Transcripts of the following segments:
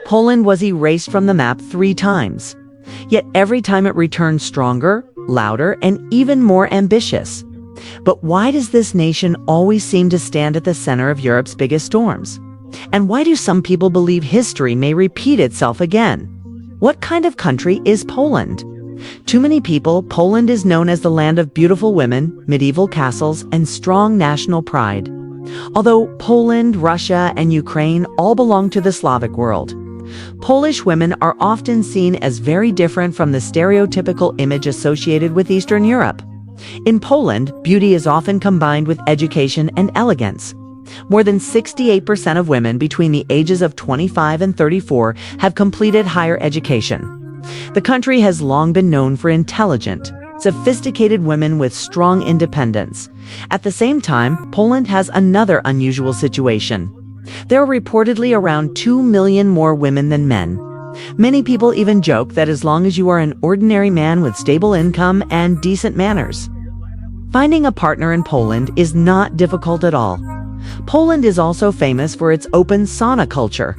Poland was erased from the map 3 times. Yet every time it returned stronger, louder, and even more ambitious. But why does this nation always seem to stand at the center of Europe's biggest storms? And why do some people believe history may repeat itself again? What kind of country is Poland? To many people, Poland is known as the land of beautiful women, medieval castles, and strong national pride. Although Poland, Russia, and Ukraine all belong to the Slavic world, Polish women are often seen as very different from the stereotypical image associated with Eastern Europe. In Poland, beauty is often combined with education and elegance. More than 68% of women between the ages of 25 and 34 have completed higher education. The country has long been known for intelligent, sophisticated women with strong independence. At the same time, Poland has another unusual situation. There are reportedly around 2 million more women than men. Many people even joke that as long as you are an ordinary man with stable income and decent manners. Finding a partner in Poland is not difficult at all. Poland is also famous for its open sauna culture.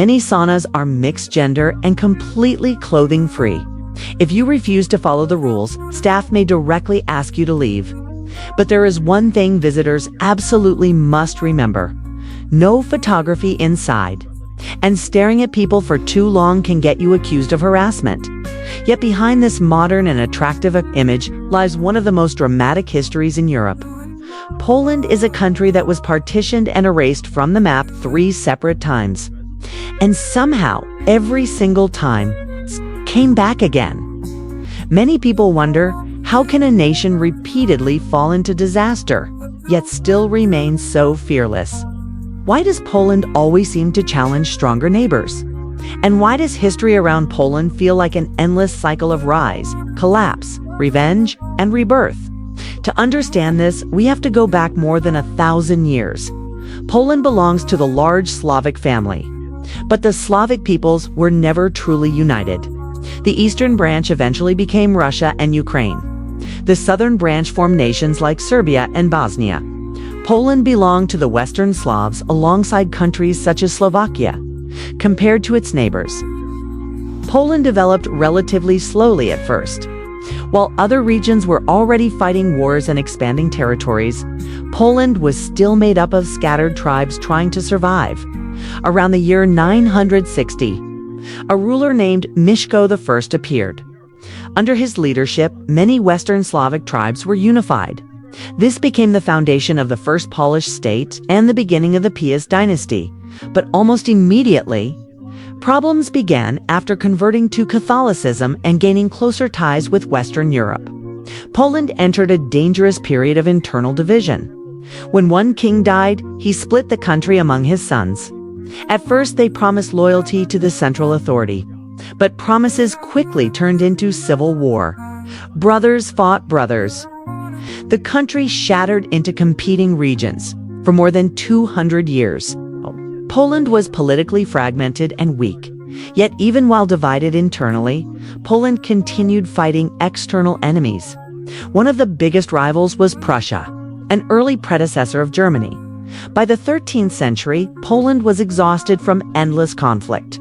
Many saunas are mixed gender and completely clothing free. If you refuse to follow the rules, staff may directly ask you to leave. But there is one thing visitors absolutely must remember: no photography inside. And staring at people for too long can get you accused of harassment. Yet behind this modern and attractive image lies one of the most dramatic histories in Europe. Poland is a country that was partitioned and erased from the map 3 separate times. And somehow, every single time, came back again. Many people wonder, how can a nation repeatedly fall into disaster, yet still remain so fearless? Why does Poland always seem to challenge stronger neighbors? And why does history around Poland feel like an endless cycle of rise, collapse, revenge, and rebirth? To understand this, we have to go back more than 1,000 years. Poland belongs to the large Slavic family. But the Slavic peoples were never truly united. The eastern branch eventually became Russia and Ukraine. The southern branch formed nations like Serbia and Bosnia. Poland belonged to the Western Slavs alongside countries such as Slovakia. Compared to its neighbors, Poland developed relatively slowly at first. While other regions were already fighting wars and expanding territories, Poland was still made up of scattered tribes trying to survive. Around the year 960, a ruler named Mieszko I appeared. Under his leadership, many Western Slavic tribes were unified. This became the foundation of the first Polish state and the beginning of the Piast dynasty. But almost immediately, problems began after converting to Catholicism and gaining closer ties with Western Europe. Poland entered a dangerous period of internal division. When one king died, he split the country among his sons. At first, they promised loyalty to the central authority, but promises quickly turned into civil war. Brothers fought brothers. The country shattered into competing regions for more than 200 years. Poland was politically fragmented and weak. Yet even while divided internally, Poland continued fighting external enemies. One of the biggest rivals was Prussia, an early predecessor of Germany. By the 13th century, Poland was exhausted from endless conflict.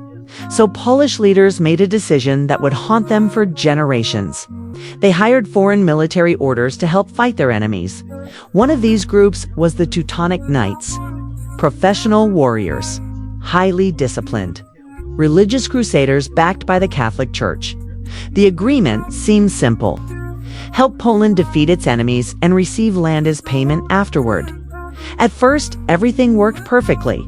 So Polish leaders made a decision that would haunt them for generations. They hired foreign military orders to help fight their enemies. One of these groups was the Teutonic Knights, professional warriors, highly disciplined, religious crusaders backed by the Catholic Church. The agreement seemed simple: help Poland defeat its enemies and receive land as payment afterward. At first, everything worked perfectly.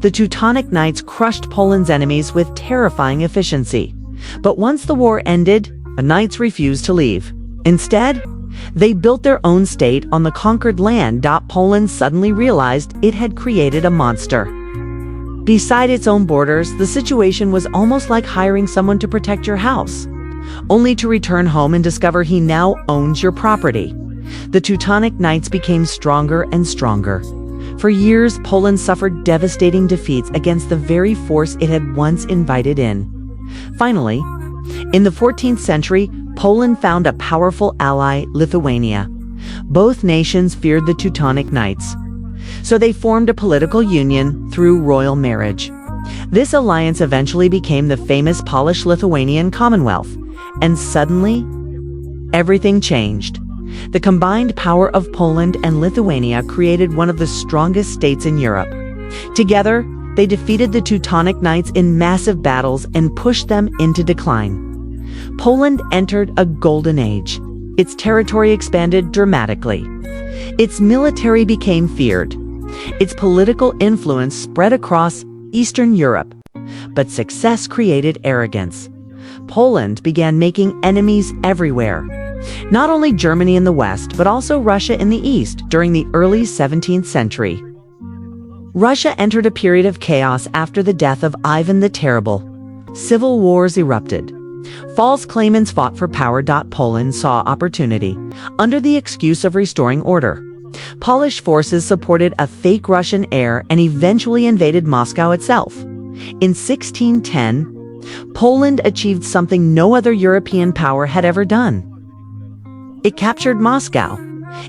The Teutonic Knights crushed Poland's enemies with terrifying efficiency. But once the war ended, the Knights refused to leave. Instead, they built their own state on the conquered land. Poland suddenly realized it had created a monster. Beside its own borders, the situation was almost like hiring someone to protect your house, only to return home and discover he now owns your property. The Teutonic Knights became stronger and stronger. For years, Poland suffered devastating defeats against the very force it had once invited in. Finally, in the 14th century, Poland found a powerful ally, Lithuania. Both nations feared the Teutonic Knights, so they formed a political union through royal marriage. This alliance eventually became the famous Polish-Lithuanian Commonwealth, and suddenly, everything changed. The combined power of Poland and Lithuania created one of the strongest states in Europe. Together, they defeated the Teutonic Knights in massive battles and pushed them into decline. Poland entered a golden age. Its territory expanded dramatically. Its military became feared. Its political influence spread across Eastern Europe. But success created arrogance. Poland began making enemies everywhere. Not only Germany in the west, but also Russia in the east during the early 17th century. Russia entered a period of chaos after the death of Ivan the Terrible. Civil wars erupted. False claimants fought for power. Poland saw opportunity. Under the excuse of restoring order, Polish forces supported a fake Russian heir and eventually invaded Moscow itself. In 1610, Poland achieved something no other European power had ever done. It captured Moscow.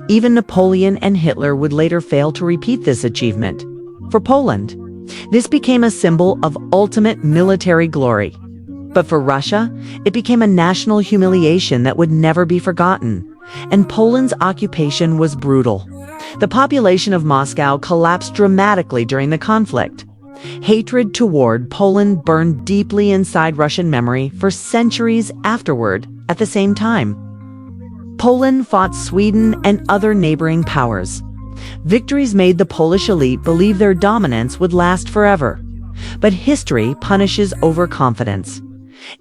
Even Napoleon and Hitler would later fail to repeat this achievement. For Poland, this became a symbol of ultimate military glory. But for Russia, it became a national humiliation that would never be forgotten. And Poland's occupation was brutal. The population of Moscow collapsed dramatically during the conflict. Hatred toward Poland burned deeply inside Russian memory for centuries afterward. At the same time, Poland fought Sweden and other neighboring powers. Victories made the Polish elite believe their dominance would last forever. But history punishes overconfidence.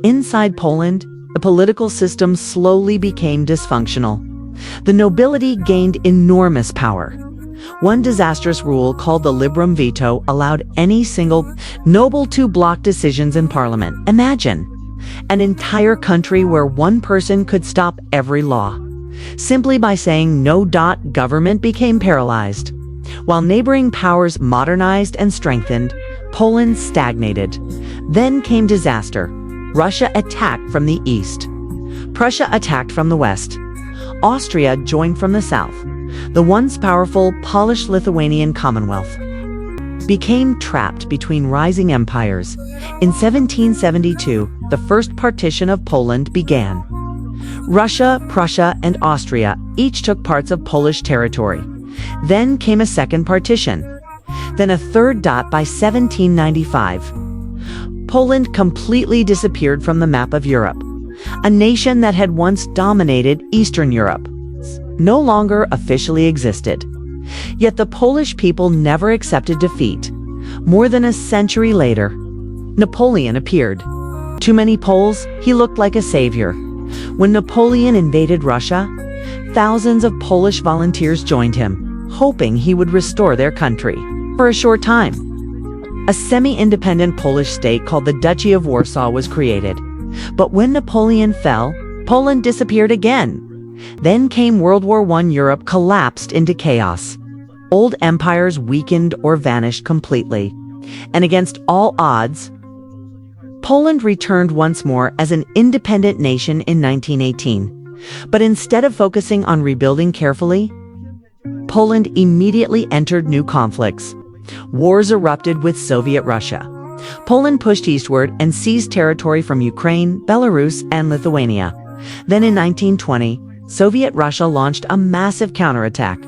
Inside Poland, the political system slowly became dysfunctional. The nobility gained enormous power. One disastrous rule called the Liberum Veto allowed any single noble to block decisions in parliament. Imagine an entire country where one person could stop every law. Simply by saying no. Government became paralyzed. While neighboring powers modernized and strengthened, Poland stagnated. Then came disaster. Russia attacked from the east. Prussia attacked from the west. Austria joined from the south. The once powerful Polish-Lithuanian Commonwealth became trapped between rising empires. In 1772, the first partition of Poland began. Russia, Prussia, and Austria each took parts of Polish territory. Then came a second partition. Then a third. By 1795, Poland completely disappeared from the map of Europe. A nation that had once dominated Eastern Europe no longer officially existed. Yet the Polish people never accepted defeat. More than a century later, Napoleon appeared. To many Poles, he looked like a savior. When Napoleon invaded Russia, thousands of Polish volunteers joined him, hoping he would restore their country. For a short time, a semi-independent Polish state called the Duchy of Warsaw was created. But when Napoleon fell, Poland disappeared again. Then came World War I. Europe collapsed into chaos. Old empires weakened or vanished completely. And against all odds, Poland returned once more as an independent nation in 1918. But instead of focusing on rebuilding carefully, Poland immediately entered new conflicts. Wars erupted with Soviet Russia. Poland pushed eastward and seized territory from Ukraine, Belarus, and Lithuania. Then in 1920, Soviet Russia launched a massive counterattack.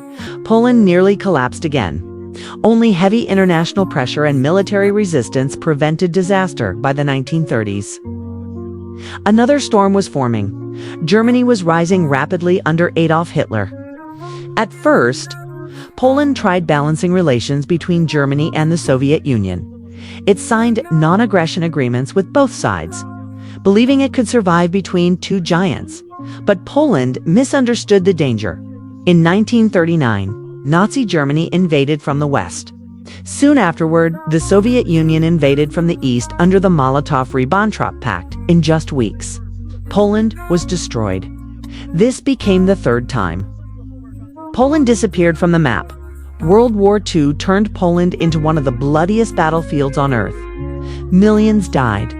Poland nearly collapsed again. Only heavy international pressure and military resistance prevented disaster by the 1930s. Another storm was forming. Germany was rising rapidly under Adolf Hitler. At first, Poland tried balancing relations between Germany and the Soviet Union. It signed non-aggression agreements with both sides, believing it could survive between two giants. But Poland misunderstood the danger. In 1939, Nazi Germany invaded from the west. Soon afterward, the Soviet Union invaded from the east under the Molotov-Ribbentrop Pact. In just weeks, Poland was destroyed. This became the third time. Poland disappeared from the map. World War II turned Poland into one of the bloodiest battlefields on earth. Millions died.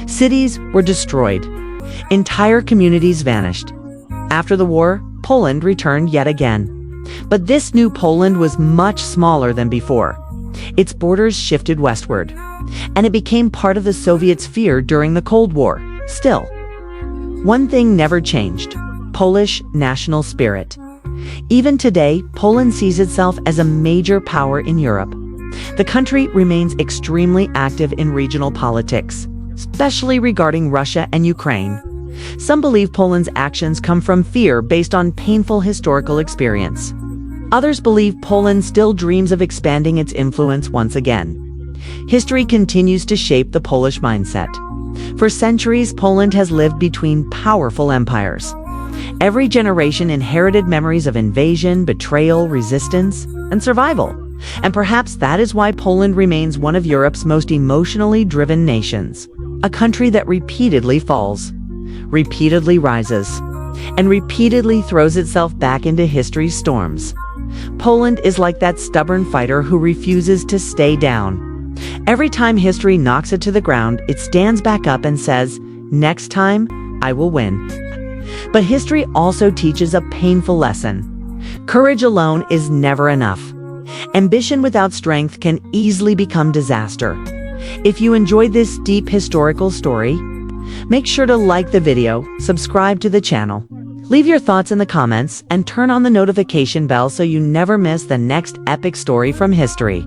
Cities were destroyed. Entire communities vanished. After the war, Poland returned yet again. But this new Poland was much smaller than before. Its borders shifted westward, and it became part of the Soviet sphere during the Cold War. Still, one thing never changed: Polish national spirit. Even today, Poland sees itself as a major power in Europe. The country remains extremely active in regional politics, especially regarding Russia and Ukraine. Some believe Poland's actions come from fear based on painful historical experience. Others believe Poland still dreams of expanding its influence once again. History continues to shape the Polish mindset. For centuries, Poland has lived between powerful empires. Every generation inherited memories of invasion, betrayal, resistance, and survival. And perhaps that is why Poland remains one of Europe's most emotionally driven nations. A country that repeatedly falls, repeatedly rises, and repeatedly throws itself back into history's storms. Poland is like that stubborn fighter who refuses to stay down. Every time history knocks it to the ground, it stands back up and says, "Next time, I will win." But history also teaches a painful lesson. Courage alone is never enough. Ambition without strength can easily become disaster. If you enjoyed this deep historical story, make sure to like the video, subscribe to the channel, leave your thoughts in the comments, and turn on the notification bell so you never miss the next epic story from history.